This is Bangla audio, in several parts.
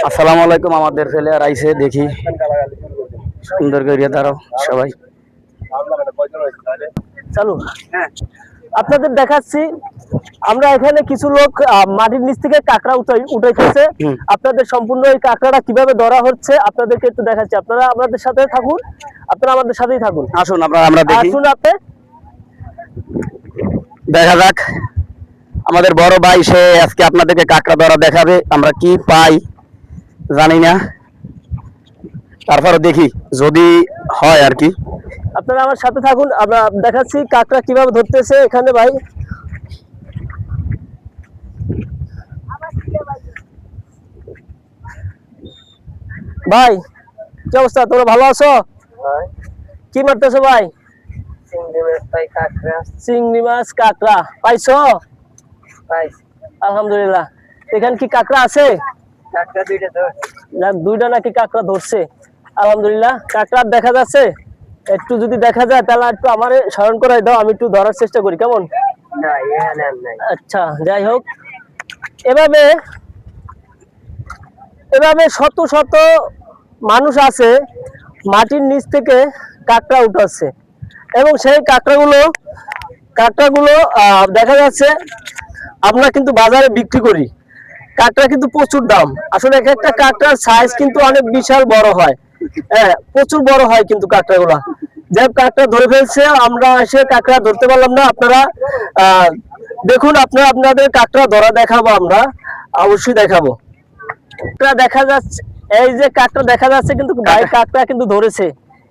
আসসালামু আলাইকুম। আমাদের ফেলে আর আইসে দেখি সুন্দর করে দাঁড়াও সবাই চালু। হ্যাঁ, আপনাদের দেখাচ্ছি আমরা এখানে কিছু লোক মাটির নিচ থেকে কাঁকড়া উঠাইতেছে। আপনাদের সম্পূর্ণ এই কাঁকড়াটা কিভাবে ধরা হচ্ছে আপনাদেরকে একটু দেখাচ্ছি। আপনারা আমাদের সাথে থাকুন, আপনারা আমাদের সাথেই থাকুন। আসুন আমরা দেখি, আসুন আপনি দেখা যাক। আমাদের বড় ভাই সে আজকে আপনাদেরকে কাঁকড়া ধরা দেখাবে। আমরা কি পাই জানি না, তারপরে দেখি যদি হয় আর কি। আপনারা আমার সাথে থাকুন, আমরা দেখাচ্ছি কাঁকড়া কিভাবে ধরতেছে এখানে। ভাই ভাই কি অবস্থা, তোমরা ভালো আছো? কি মারতেছো ভাই? চিংড়ি মাছ কাঁকড়া পাইছো? আলহামদুলিল্লাহ। এখানে কি কাঁকড়া আছে? দুইটা নাকি কাঁকড়া ধরছে। আলহামদুলিল্লাহ। কাঁকড়া দেখা যাচ্ছে? একটু যদি দেখা যায় তাহলে একটু আমারে স্মরণ করাই দাও, আমি একটু ধরার চেষ্টা করি, কেমন? আচ্ছা, যাই হোক। এভাবে এভাবে শত শত মানুষ আছে মাটির নিচ থেকে কাঁকড়া উঠাচ্ছে, এবং সেই কাঁকড়াগুলো দেখা যাচ্ছে আমরা কিন্তু বাজারে বিক্রি করি। কাঁকড়া কিন্তু প্রচুর দাম। আসলে এক একটা কাঁকড়ার সাইজ কিন্তু অনেক বিশাল বড় হয়। হ্যাঁ, প্রচুর বড় হয় কিন্তু কাঁকড়াগুলা। যাই কাঁকড়া ধরে ফেলছে, আমরা এসে কাঁকড়া ধরতে পারলাম না। আপনারা দেখুন, আপনাদের কাঁকড়া ধরা দেখাবো, আমরা অবশ্যই দেখাবো। দেখা যাচ্ছে, এই যে কাঁকড়া দেখা যাচ্ছে কিন্তু ভাই কাঁকড়া কিন্তু ধরেছে।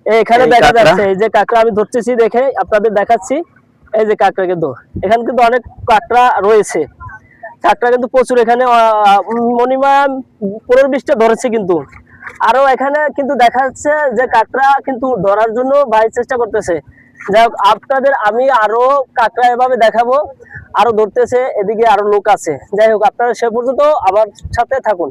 এখানে দেখা যাচ্ছে এই যে কাঁকড়া আমি ধরতেছি, দেখে আপনাদের দেখাচ্ছি। এই যে কাঁকড়া কিন্তু এখানে কিন্তু অনেক কাঁকড়া রয়েছে। কাঁকড়া কিন্তু প্রচুর, এখানে মিনিমাম 15-20টা ধরেছে কিন্তু। আরো এখানে কিন্তু দেখা যাচ্ছে যে কাঁকড়া কিন্তু ধরার জন্য ভাই চেষ্টা করতেছে। যাই হোক, আপনাদের আমি আরো কাঁকড়া এভাবে দেখাবো, আরো ধরতেছে, এদিকে আরো লোক আছে। যাই হোক, আপনারা সে পর্যন্ত আমার সাথে থাকুন।